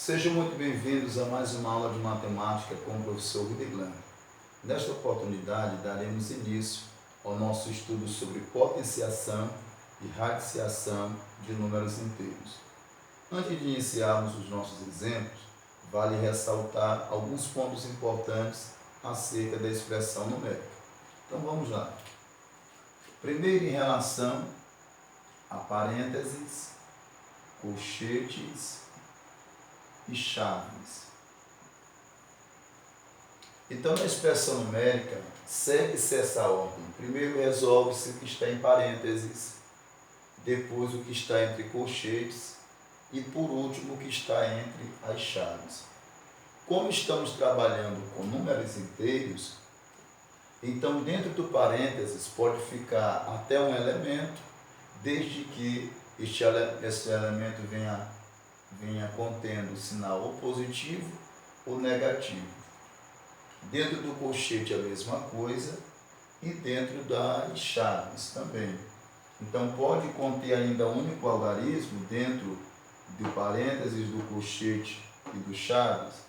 Sejam muito bem-vindos a mais uma aula de matemática com o professor Rudiglan. Nesta oportunidade, daremos início ao nosso estudo sobre potenciação e radiciação de números inteiros. Antes de iniciarmos os nossos exemplos, vale ressaltar alguns pontos importantes acerca da expressão numérica. Então vamos lá. Primeiro, em relação a parênteses, colchetes e chaves. Então, na expressão numérica, segue-se essa ordem. Primeiro resolve-se o que está em parênteses, depois o que está entre colchetes e, por último, o que está entre as chaves. Como estamos trabalhando com números inteiros, então dentro do parênteses pode ficar até um elemento, desde que esse elemento venha contendo o sinal ou positivo ou negativo. Dentro do colchete a mesma coisa e dentro das chaves também. Então pode conter ainda um único algarismo dentro do parênteses, do colchete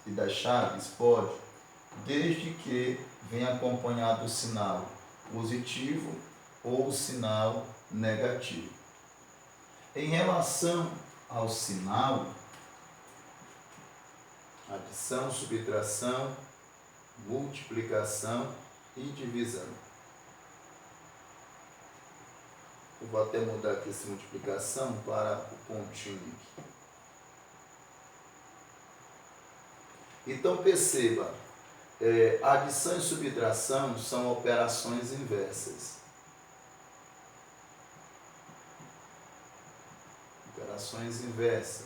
e das chaves, pode, desde que venha acompanhado do sinal positivo ou sinal negativo. Em relação ao sinal, adição, subtração, multiplicação e divisão. Eu vou até mudar aqui essa multiplicação para o pontinho aqui. Então perceba, adição e subtração são operações inversas. Operações inversas.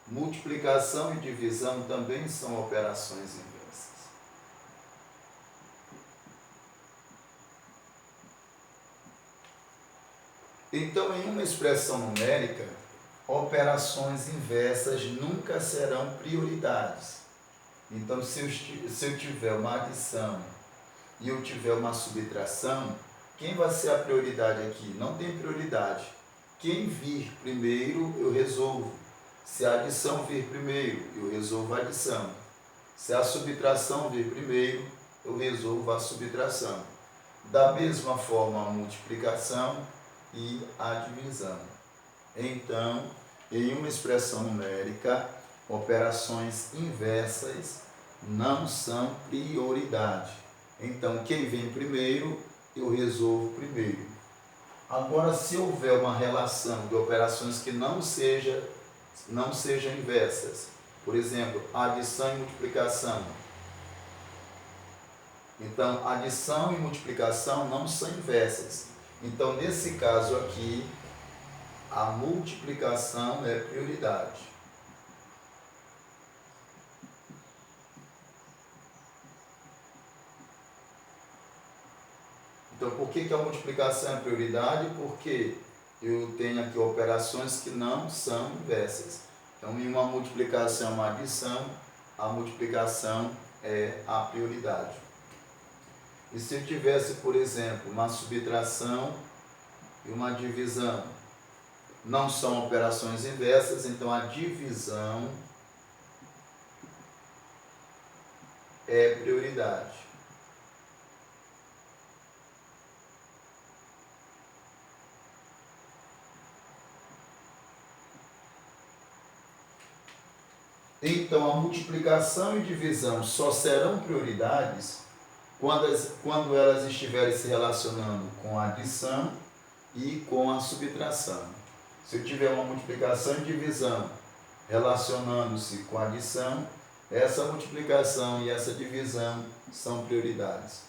Multiplicação e divisão também são operações inversas. Então, em uma expressão numérica, operações inversas nunca serão prioridades. Então, se eu tiver uma adição e eu tiver uma subtração, quem vai ser a prioridade aqui? Não tem prioridade. Quem vir primeiro, eu resolvo. Se a adição vir primeiro, eu resolvo a adição. Se a subtração vir primeiro, eu resolvo a subtração. Da mesma forma, a multiplicação e a divisão. Então, em uma expressão numérica, operações inversas não são prioridade. Então, quem vem primeiro, eu resolvo primeiro. Agora, se houver uma relação de operações que não sejam inversas, por exemplo, adição e multiplicação. Então, adição e multiplicação não são inversas. Então, nesse caso aqui, a multiplicação é prioridade. Então, por que a multiplicação é prioridade? Porque eu tenho aqui operações que não são inversas. Então, em uma multiplicação, uma adição, a multiplicação é a prioridade. E se eu tivesse, por exemplo, uma subtração e uma divisão, não são operações inversas, então a divisão é prioridade. Então, a multiplicação e divisão só serão prioridades quando elas estiverem se relacionando com a adição e com a subtração. Se eu tiver uma multiplicação e divisão relacionando-se com a adição, essa multiplicação e essa divisão são prioridades.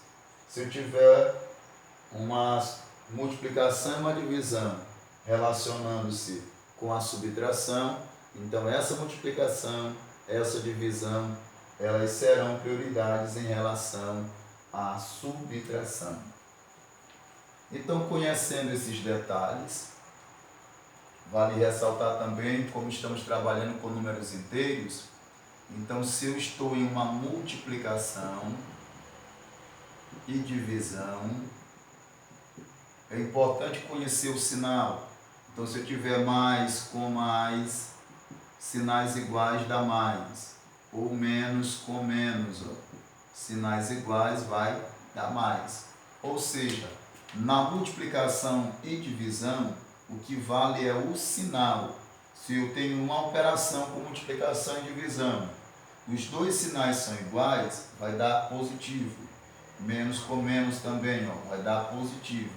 Se eu tiver uma multiplicação e uma divisão relacionando-se com a subtração, então essa multiplicação, essa divisão, elas serão prioridades em relação à subtração. Então, conhecendo esses detalhes, vale ressaltar também, como estamos trabalhando com números inteiros, então se eu estou em uma multiplicação e divisão, é importante conhecer o sinal. Então, se eu tiver mais com mais, sinais iguais dá mais, ou menos com menos, sinais iguais vai dar mais. Ou seja, na multiplicação e divisão, o que vale é o sinal. Se eu tenho uma operação com multiplicação e divisão, os dois sinais são iguais, vai dar positivo. Menos com menos também, vai dar positivo.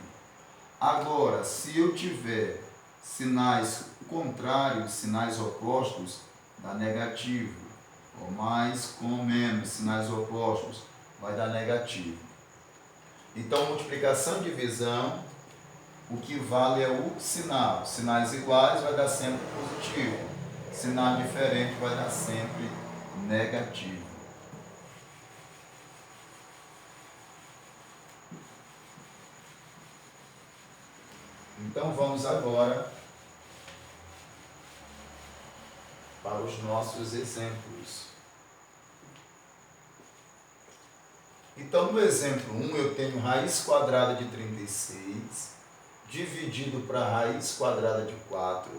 Agora, se eu tiver sinais contrários, sinais opostos, dá negativo. Ou mais com menos, sinais opostos, vai dar negativo. Então, multiplicação e divisão, o que vale é o sinal. Sinais iguais vai dar sempre positivo. Sinal diferente vai dar sempre negativo. Então, vamos agora para os nossos exemplos. Então, no exemplo 1, eu tenho raiz quadrada de 36, dividido para raiz quadrada de 4,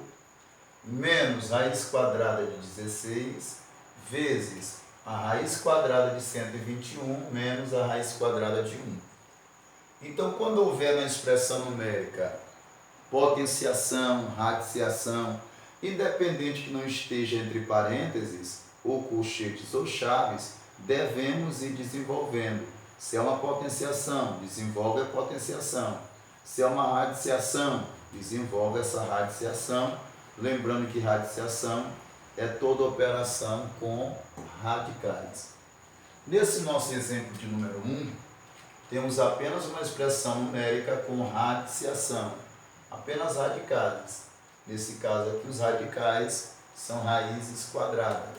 menos raiz quadrada de 16, vezes a raiz quadrada de 121, menos a raiz quadrada de 1. Então, quando houver na expressão numérica potenciação, radiciação, independente que não esteja entre parênteses, ou colchetes ou chaves, devemos ir desenvolvendo. Se é uma potenciação, desenvolve a potenciação. Se é uma radiciação, desenvolve essa radiciação. Lembrando que radiciação é toda operação com radicais. Nesse nosso exemplo de número 1, temos apenas uma expressão numérica com radiciação. Apenas radicais. Nesse caso aqui, os radicais são raízes quadradas.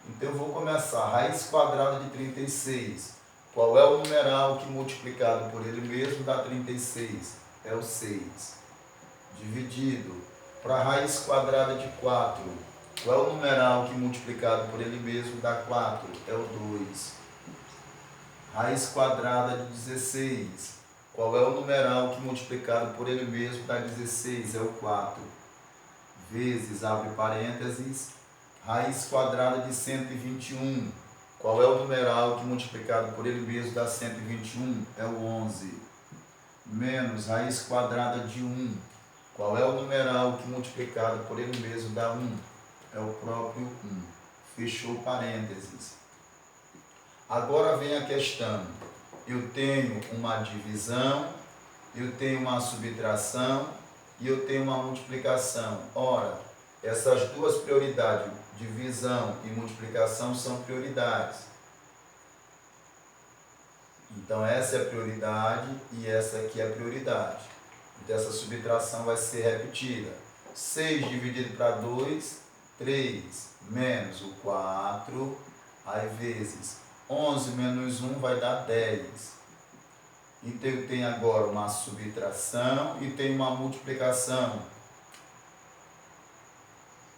Então, eu vou começar. Raiz quadrada de 36. Qual é o numeral que multiplicado por ele mesmo dá 36? É o 6. Dividido. Para raiz quadrada de 4. Qual é o numeral que multiplicado por ele mesmo dá 4? É o 2. Raiz quadrada de 16. Qual é o numeral que multiplicado por ele mesmo dá 16? É o 4. Vezes, abre parênteses, raiz quadrada de 121. Qual é o numeral que multiplicado por ele mesmo dá 121? É o 11. Menos raiz quadrada de 1. Qual é o numeral que multiplicado por ele mesmo dá 1? É o próprio 1. Fechou parênteses. Agora vem a questão. Eu tenho uma divisão, eu tenho uma subtração e eu tenho uma multiplicação. Ora, essas duas prioridades, divisão e multiplicação, são prioridades. Então, essa é a prioridade e essa aqui é a prioridade. Então, essa subtração vai ser repetida. 6 dividido para 2, 3, menos o 4, aí vezes 11 menos 1 vai dar 10. Então, eu tenho agora uma subtração e tenho uma multiplicação.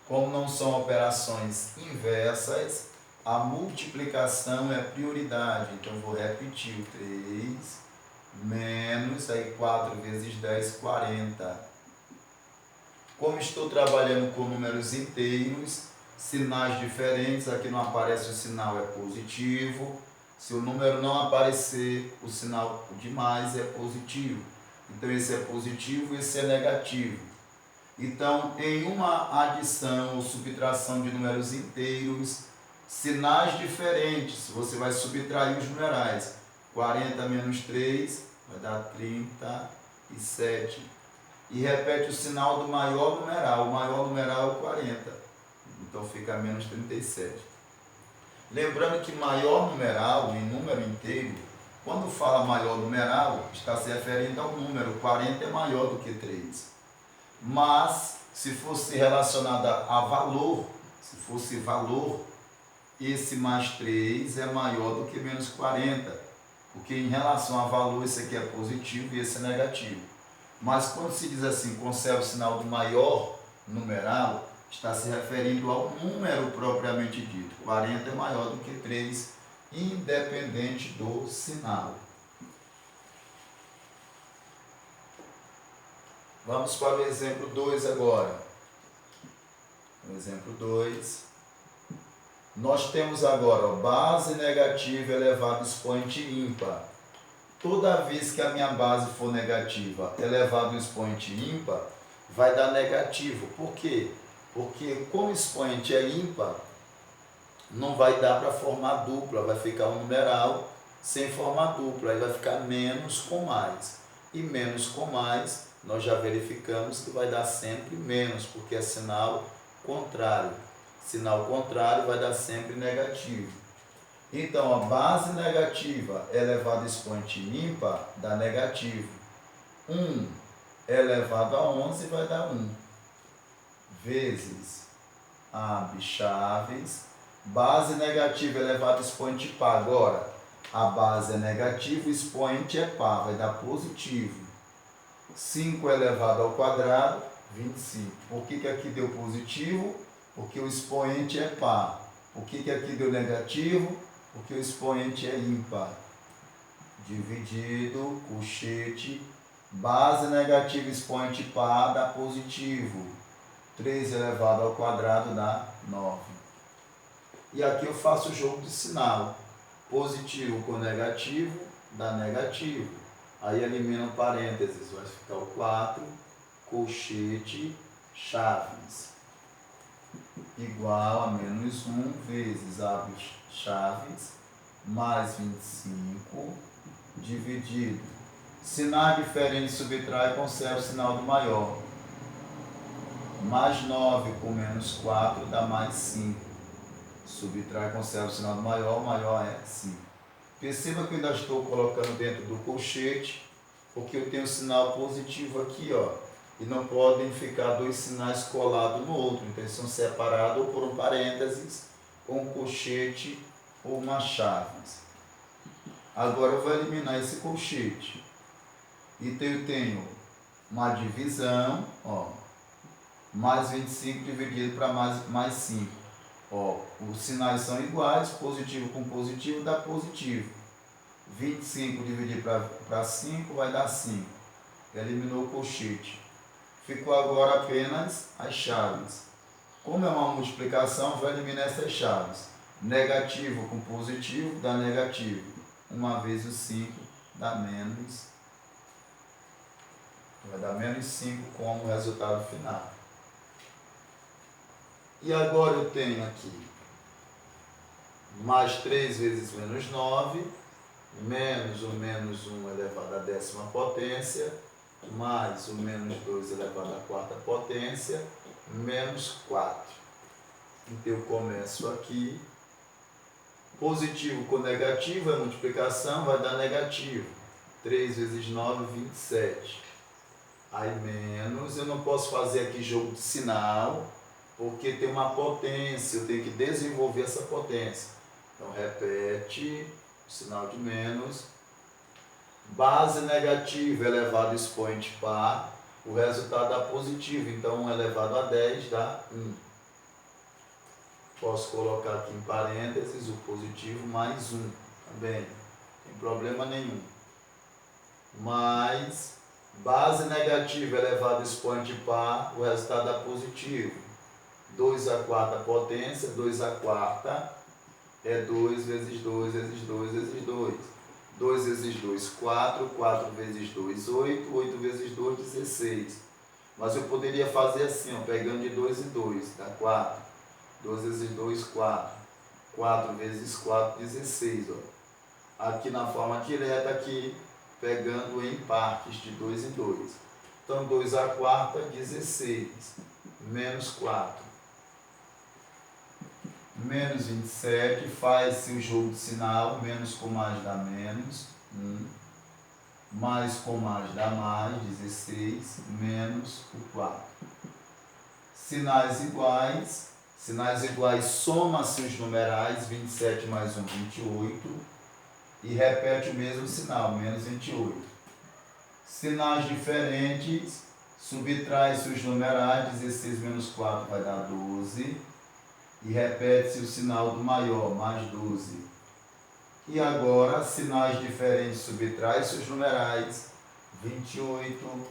Como não são operações inversas, a multiplicação é prioridade. Então, eu vou repetir o 3, menos, aí 4 vezes 10, 40. Como estou trabalhando com números inteiros, sinais diferentes, aqui não aparece o sinal, é positivo. Se o número não aparecer, o sinal de mais é positivo. Então, esse é positivo, esse é negativo. Então, em uma adição ou subtração de números inteiros, sinais diferentes, você vai subtrair os numerais. 40 menos 3 vai dar 37. E repete o sinal do maior numeral. O maior numeral é o 40. Então, fica menos 37. Lembrando que maior numeral, em número inteiro, quando fala maior numeral, está se referindo ao número. 40 é maior do que 3. Mas, se fosse relacionada a valor, se fosse valor, esse mais 3 é maior do que menos 40. Porque em relação a valor, esse aqui é positivo e esse é negativo. Mas quando se diz assim, conserva o sinal do maior numeral, está se referindo ao número propriamente dito. 40 é maior do que 3, independente do sinal. Vamos para o exemplo 2 agora. No exemplo 2, nós temos agora base negativa elevado a expoente ímpar. Toda vez que a minha base for negativa elevado a expoente ímpar, vai dar negativo. Por quê? Porque como o expoente é ímpar, não vai dar para formar dupla, vai ficar um numeral sem formar dupla, aí vai ficar menos com mais. E menos com mais, nós já verificamos que vai dar sempre menos, porque é sinal contrário. Sinal contrário vai dar sempre negativo. Então, a base negativa elevado a expoente ímpar dá negativo. 1 elevado a 11 vai dar 1. Vezes AB chaves. Base negativa elevado a expoente par. Agora, a base é negativa, o expoente é par, vai dar positivo. 5 elevado ao quadrado, 25. Por que aqui deu positivo? Porque o expoente é par. Por que aqui deu negativo? Porque o expoente é ímpar. Dividido, colchete, base negativa, expoente par dá positivo. 3 elevado ao quadrado dá 9. E aqui eu faço o jogo de sinal. Positivo com negativo dá negativo. Aí elimino parênteses, vai ficar o 4, colchete, chaves. Igual a menos 1 vezes AB chaves, mais 25, dividido. Sinal diferente subtrai e conserva o sinal do maior. Mais 9 com menos 4 dá mais 5. Subtrai e conserva o sinal do maior, o maior é 5. Perceba que eu ainda estou colocando dentro do colchete, porque eu tenho um sinal positivo aqui, ó. E não podem ficar dois sinais colados no outro. Então eles são separados ou por um parênteses, ou um colchete, ou uma chaves. Agora eu vou eliminar esse colchete. Então eu tenho uma divisão, ó, mais 25 dividido para mais 5. Ó, os sinais são iguais, positivo com positivo dá positivo. 25 dividido para 5 vai dar 5. Eliminou o colchete. Ficou agora apenas as chaves. Como é uma multiplicação, vou eliminar essas chaves. Negativo com positivo dá negativo. 1 vezes o 5 dá menos. Vai dar menos 5 como resultado final. E agora eu tenho aqui mais 3 vezes menos 9, menos o menos 1 elevado à décima potência, mais o menos 2 elevado à quarta potência, menos 4. Então eu começo aqui, positivo com negativo é multiplicação, vai dar negativo. 3 vezes 9, 27. Aí menos, eu não posso fazer aqui jogo de sinal, porque tem uma potência, eu tenho que desenvolver essa potência. Então repete, o sinal de menos. Base negativa elevado a expoente par, o resultado dá positivo, então 1 elevado a 10 dá 1. Posso colocar aqui em parênteses o positivo mais 1 também, não tem problema nenhum. Mais base negativa elevado a expoente par, o resultado dá positivo. 2 à quarta potência, 2 à quarta é 2 vezes 2 vezes 2 vezes 2. 2 vezes 2, 4. 4 vezes 2, 8. 8 vezes 2, 16. Mas eu poderia fazer assim, ó, pegando de 2 em 2, dá 4. 2 vezes 2, 4. 4 vezes 4, 16. Ó. Aqui na forma direta, aqui, pegando em partes de 2 em 2. Então, 2 à quarta, 16. Menos 4. Menos 27, faz-se o jogo de sinal, menos com mais dá menos, 1, mais com mais dá mais, 16, menos o 4. Sinais iguais soma-se os numerais, 27 mais 1, 28, e repete o mesmo sinal, menos 28. Sinais diferentes, subtrai-se os numerais, 16 menos 4 vai dar 12. E repete-se o sinal do maior, mais 12. E agora, sinais diferentes, subtrai-se os numerais, 28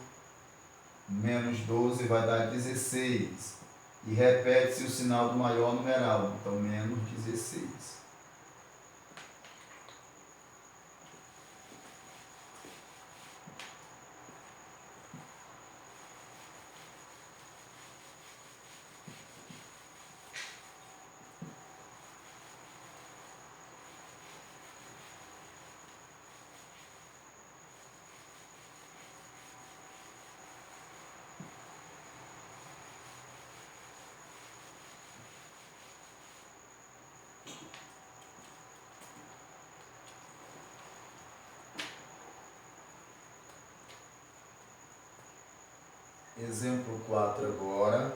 menos 12 vai dar 16. E repete-se o sinal do maior numeral, então menos 16. Exemplo 4 agora.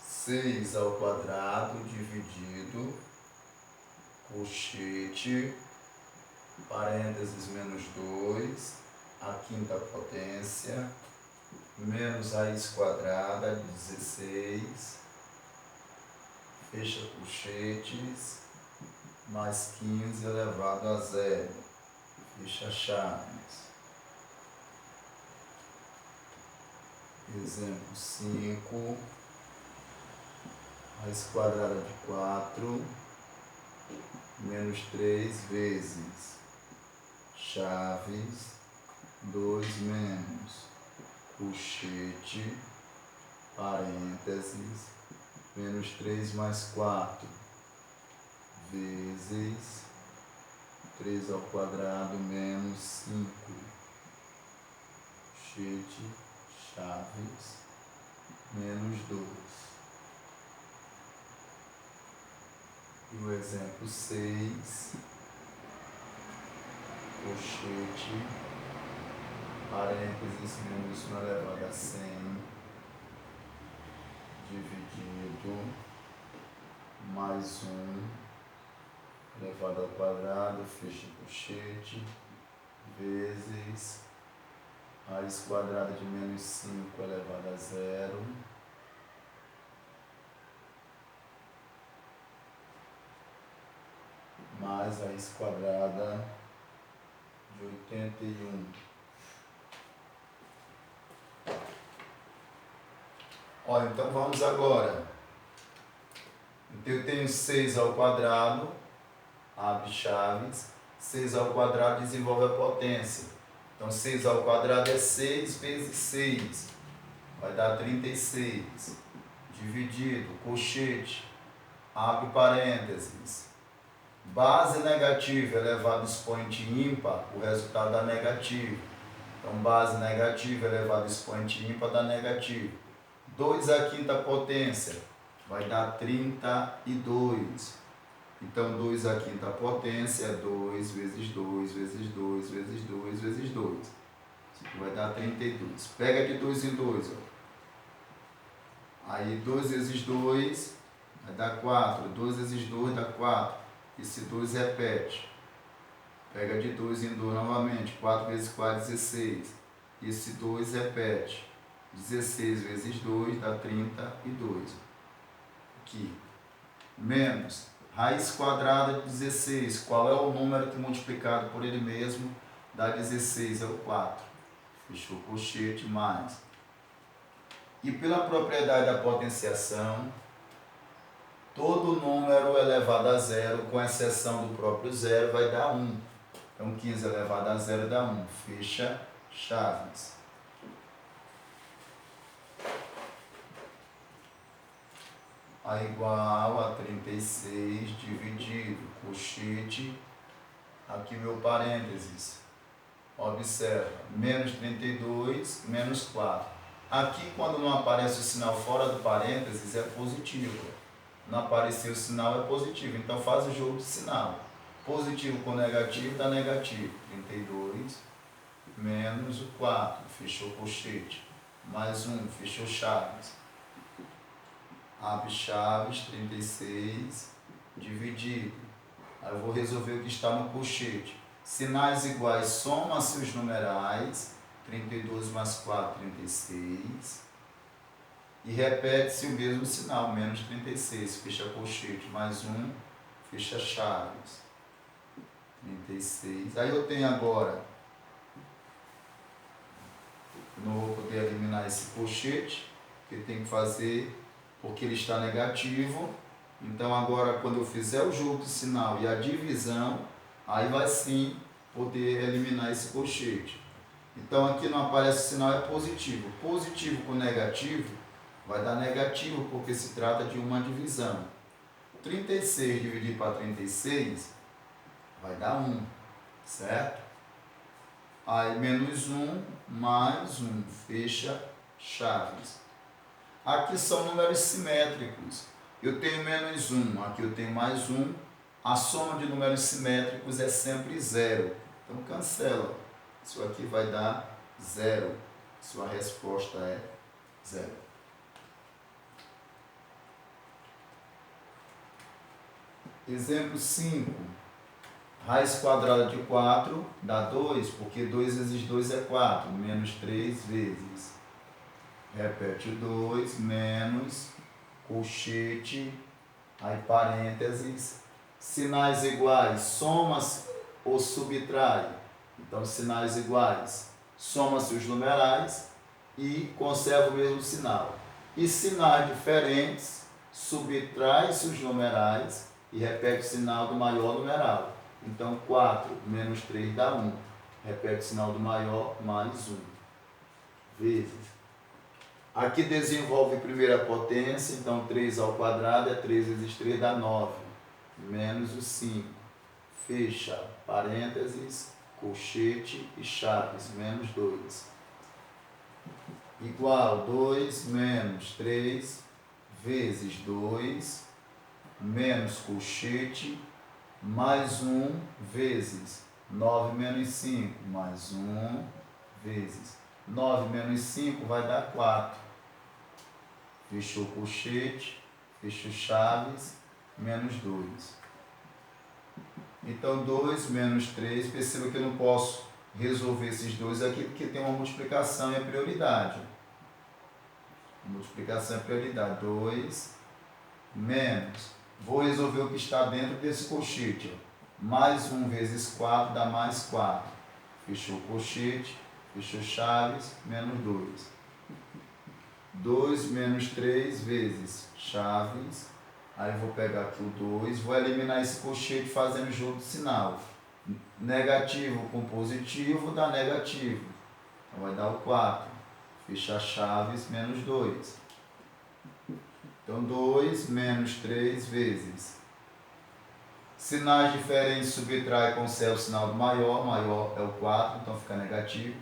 6 ao quadrado dividido, colchete, parênteses, menos 2, a quinta potência, menos raiz quadrada de 16, fecha colchetes, mais 15 elevado a zero, fecha chaves. Exemplo 5, raiz quadrada de 4, menos 3 vezes chaves, 2 menos colchete, parênteses, menos 3 mais 4 vezes 3 ao quadrado menos 5, colchete, chaves, menos 2. E o exemplo 6, colchete, parênteses, menos 1 elevado a 100, dividido, mais 1 elevado ao quadrado, fecha colchete, vezes raiz quadrada de menos 5 elevado a zero, mais raiz quadrada de 81. Olha, então vamos agora. Então eu tenho 6 ao quadrado, abre chaves, 6 ao quadrado desenvolve a potência. Então 6 ao quadrado é 6 vezes 6, vai dar 36, dividido, colchete, abre parênteses, base negativa elevado a expoente ímpar, o resultado dá negativo. Então base negativa elevado a expoente ímpar dá negativo. 2 à quinta potência vai dar 32. Então 2 à quinta potência é 2 vezes 2 vezes 2 vezes 2 vezes 2. Isso aqui vai dar 32. Pega de 2 em 2. Ó. Aí 2 vezes 2 vai dar 4. 2 vezes 2 dá 4. Esse 2 repete. Pega de 2 em 2 novamente. 4 vezes 4, 16. Esse 2 repete. 16 vezes 2 dá 32. Aqui. Menos raiz quadrada de 16. Qual é o número que multiplicado por ele mesmo dá 16? É o 4. Fechou o colchete, mais. E pela propriedade da potenciação, todo número elevado a zero, com exceção do próprio zero, vai dar 1. Então 15 elevado a zero dá 1. Fecha chaves. A igual a 36 dividido, colchete, aqui meu parênteses, observa, menos 32, menos 4. Aqui, quando não aparece o sinal fora do parênteses, é positivo. Não apareceu o sinal, é positivo. Então faz o jogo de sinal. Positivo com negativo dá negativo. 32 menos o 4, fechou colchete. Mais 1, fechou chaves. Abre chaves, 36, dividido. Aí eu vou resolver o que está no colchete. Sinais iguais, soma-se os numerais. 32 mais 4, 36. E repete-se o mesmo sinal, menos 36. Fecha colchete, mais 1, fecha chaves. 36. Aí eu tenho agora, não vou poder eliminar esse colchete. que tem que fazer, porque ele está negativo. Então agora quando eu fizer o jogo de sinal e a divisão, aí vai sim poder eliminar esse colchete. Então aqui não aparece o sinal, é positivo. Positivo com negativo vai dar negativo, porque se trata de uma divisão. 36 dividido para 36 vai dar 1, certo? Aí menos 1 mais 1, fecha chaves. Aqui são números simétricos. Eu tenho menos 1, aqui eu tenho mais 1. A soma de números simétricos é sempre 0. Então cancela. Isso aqui vai dar 0. Sua resposta é 0. Exemplo 5. Raiz quadrada de 4 dá 2, porque 2 vezes 2 é 4, menos 3 vezes. Repete o 2, menos, colchete, aí parênteses, sinais iguais, soma-se ou subtrai. Então, sinais iguais, soma-se os numerais e conserva o mesmo sinal. E sinais diferentes, subtrai-se os numerais e repete o sinal do maior numeral. Então, 4 menos 3 dá 1. Repete o sinal do maior mais 1. Vezes. Aqui desenvolve primeira potência, então 3 ao quadrado é 3 vezes 3 dá 9. Menos o 5. Fecha, parênteses, colchete e chaves, menos 2. Igual 2 menos 3 vezes 2, menos colchete, mais 1 vezes 9 menos 5, mais 1 vezes 9 menos 5 vai dar 4. Fechou o colchete, fechou chaves, menos 2. Então 2 menos 3, perceba que eu não posso resolver esses dois aqui porque tem uma multiplicação e a prioridade. Multiplicação é prioridade. 2 menos, vou resolver o que está dentro desse colchete. Mais 1 vezes 4 dá mais 4. Fechou o colchete, fechou chaves, menos 2. 2 menos 3 vezes chaves. Aí vou pegar aqui o 2, vou eliminar esse colchete fazendo jogo de sinal. Negativo com positivo dá negativo. Então vai dar o 4. Fecha chaves, menos 2. Então 2 menos 3 vezes. Sinais diferentes, subtrai e conserva o sinal do maior. Maior é o 4, então fica negativo.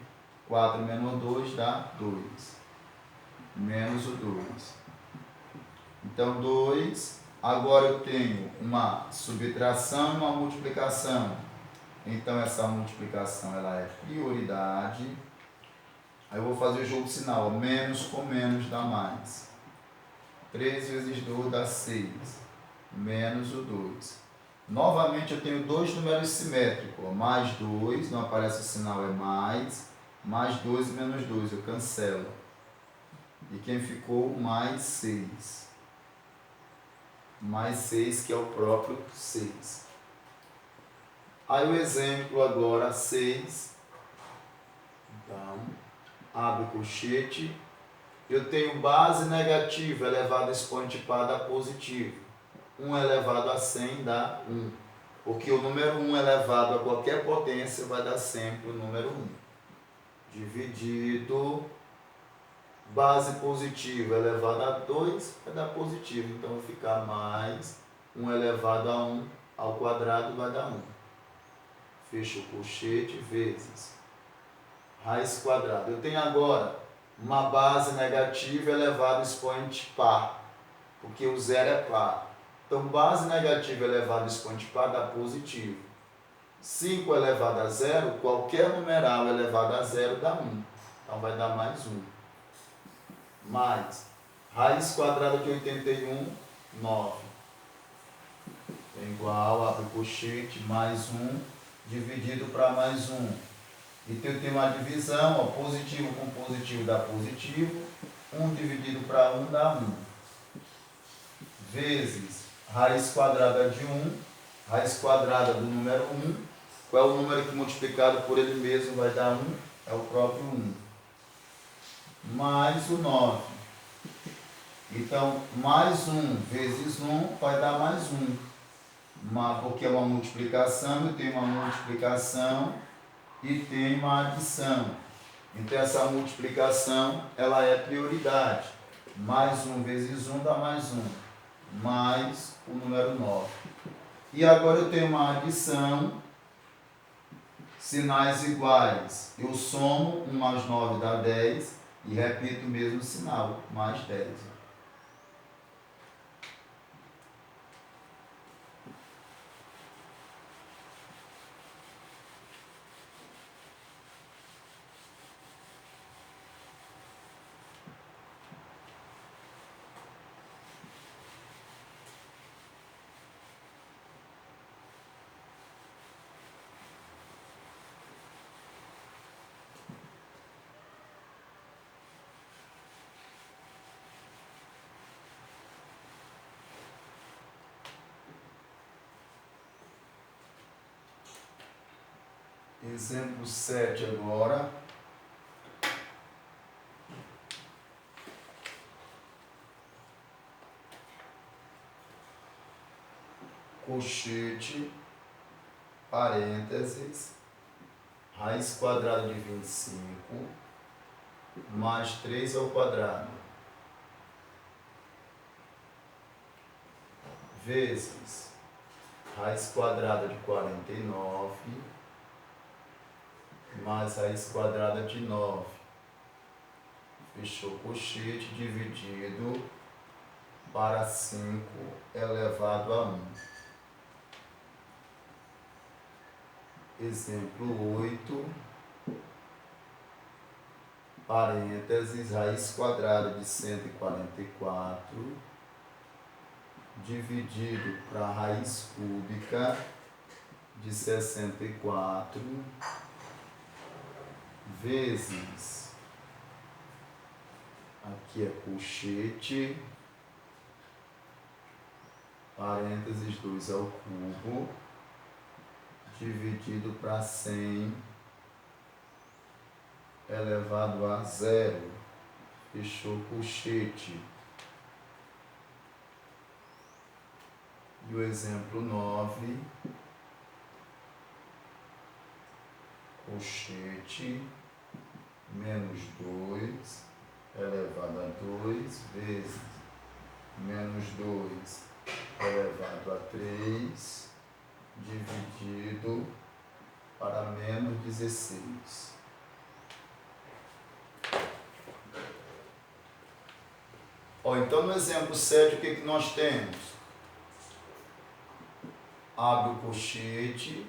4 menos 2 dá 2. Menos o 2. Então 2. Agora eu tenho uma subtração e uma multiplicação. Então essa multiplicação ela é prioridade. Aí eu vou fazer o jogo de sinal. Menos com menos dá mais. 3 vezes 2 dá 6. Menos o 2. Novamente eu tenho dois números simétricos. Mais 2, não aparece o sinal, é mais. Mais 2 e menos 2, eu cancelo. E quem ficou? Mais 6. Mais 6, que é o próprio 6. Aí o exemplo agora, 6. Então, abre o colchete. Eu tenho base negativa elevado a expoente par dá positivo. 1 elevado a 100 dá 1. Porque o número 1 elevado a qualquer potência vai dar sempre o número 1. Dividido, base positiva elevada a 2 vai dar positivo. Então vai ficar mais 1 elevado a 1 ao quadrado vai dar 1. Fecha o colchete vezes raiz quadrada. Eu tenho agora uma base negativa elevada a expoente par, porque o 0 é par. Então, base negativa elevada a expoente par dá positivo. 5 elevado a 0, qualquer numeral elevado a 0 dá 1. Então, vai dar mais 1. Mais raiz quadrada de 81, 9. É igual, abre o colchete, mais 1, dividido para mais 1. Então eu tenho uma divisão, ó, positivo com positivo dá positivo, 1 dividido para 1 dá 1. Vezes raiz quadrada de 1, raiz quadrada do número 1, qual é o número que multiplicado por ele mesmo vai dar 1? É o próprio 1. Mais o 9. Então, mais 1 vezes 1 vai dar mais 1. Porque é uma multiplicação, eu tenho uma multiplicação e tenho uma adição. Então, essa multiplicação, ela é prioridade. Mais 1 vezes 1 dá mais 1. Mais o número 9. E agora eu tenho uma adição, sinais iguais. Eu somo 1 mais 9 dá 10 e repito o mesmo sinal, mais 10. Exemplo 7 agora. Colchete, parênteses, raiz quadrada de 25, mais 3 ao quadrado, vezes raiz quadrada de 49, mais raiz quadrada de 9. Fechou colchete, dividido para 5 elevado a 1. Exemplo 8, parênteses, raiz quadrada de 144, dividido para a raiz cúbica de 64, vezes, aqui é colchete, parênteses 2 ao cubo, dividido para 100 elevado a 0. Fechou colchete. E o exemplo 9, colchete, menos 2 elevado a 2 vezes menos 2 elevado a 3 dividido para menos 16. Então no exemplo 7, o que nós temos? Abre o colchete,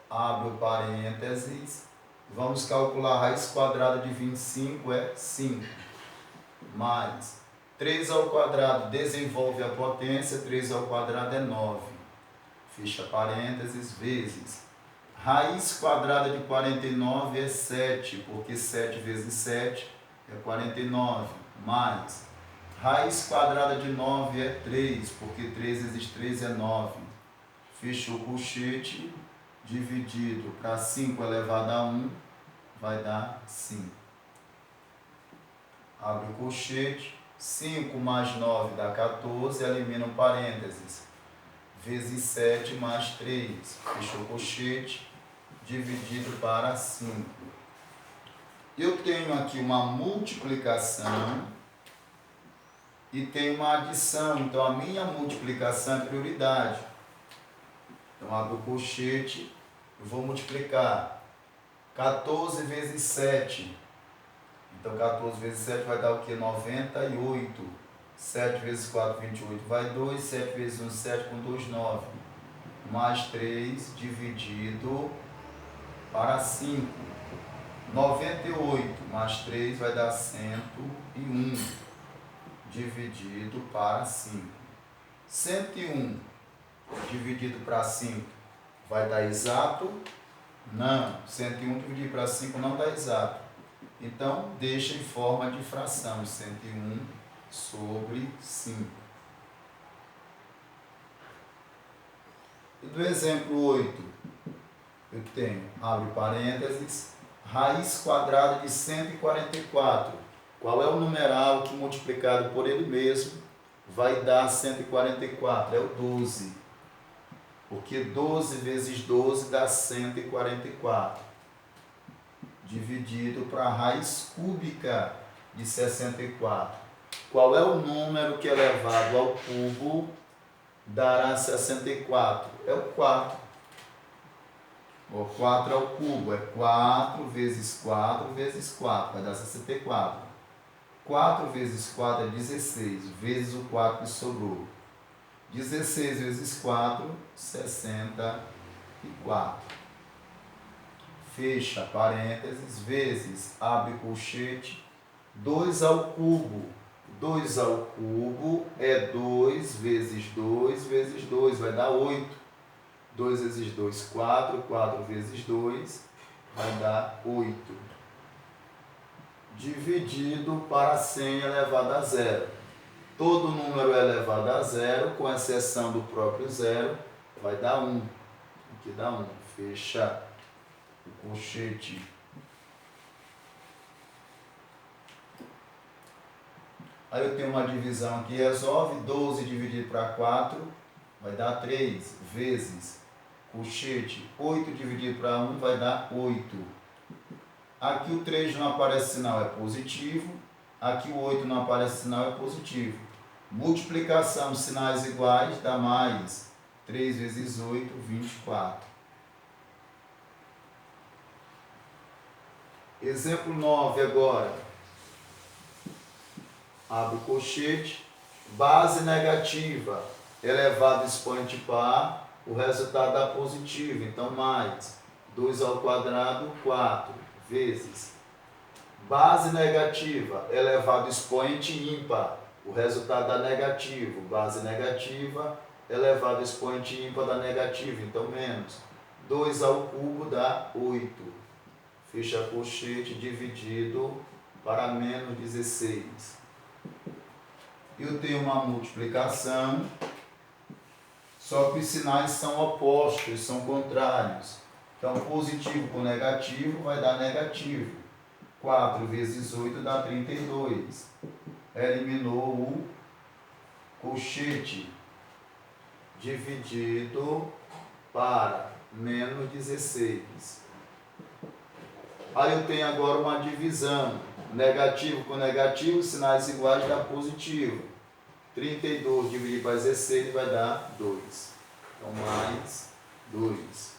abre o parênteses, vamos calcular a raiz quadrada de 25 é 5, mais 3 ao quadrado desenvolve a potência, 3 ao quadrado é 9. Fecha parênteses, vezes. Raiz quadrada de 49 é 7, porque 7 vezes 7 é 49. Mais. Raiz quadrada de 9 é 3, porque 3 vezes 3 é 9. Fechou o colchete, dividido para 5 elevado a 1, vai dar 5. Abre o colchete, 5 mais 9 dá 14, elimina o parênteses. Vezes 7 mais 3, fechou o colchete, dividido para 5. Eu tenho aqui uma multiplicação e tenho uma adição, então a minha multiplicação é prioridade. Então, abro o colchete, eu vou multiplicar 14 vezes 7. Então, 14 vezes 7 vai dar o quê? 98. 7 vezes 4, 28, vai 2. 7 vezes 1, 7, com 2, 9. Mais 3, dividido para 5. 98 mais 3 vai dar 101. Dividido para 5. 101 dividido para 5 vai dar exato? Não. 101 dividido para 5 não dá exato. Então, deixa em forma de fração. 101 sobre 5. E do exemplo 8, eu tenho, abre parênteses, raiz quadrada de 144. Qual é o numeral que multiplicado por ele mesmo vai dar 144? É o 12. Porque 12 vezes 12 dá 144. Dividido para a raiz cúbica de 64. Qual é o número que elevado ao cubo dará 64? É o 4. O 4 ao cubo é 4 vezes 4 vezes 4, vai dar 64. 4 vezes 4 é 16, vezes o 4 que sobrou. 16 vezes 4, 64. Fecha parênteses, vezes, abre colchete, 2 ao cubo. 2 ao cubo é 2 vezes 2 vezes 2, vai dar 8. 2 vezes 2, 4. 4 vezes 2 vai dar 8. Dividido para 100 elevado a zero. Todo número elevado a zero, com exceção do próprio zero, vai dar 1. Aqui dá 1. Fecha o colchete. Aí eu tenho uma divisão aqui, resolve. 12 dividido para 4 vai dar 3, vezes colchete. 8 dividido para 1 vai dar 8. Aqui o 3 não aparece sinal, é positivo. Aqui o 8 não aparece sinal, é positivo. Multiplicação, sinais iguais, dá mais. 3 vezes 8, 24. Exemplo 9 agora. Abre o colchete. Base negativa elevado a expoente par, o resultado dá positivo. Então, mais 2 ao quadrado, 4, vezes. Base negativa elevado a expoente ímpar, o resultado dá negativo. Base negativa elevado a expoente ímpar dá negativo. Então, menos. 2 ao cubo dá 8. Fecha colchete, dividido para menos 16. Eu tenho uma multiplicação, só que os sinais são opostos, são contrários. Então, positivo com negativo vai dar negativo. 4 vezes 8 dá 32. Eliminou o colchete, dividido para menos 16. Aí eu tenho agora uma divisão. Negativo com negativo, sinais iguais dá positivo. 32 dividido para 16 vai dar 2. Então, mais 2.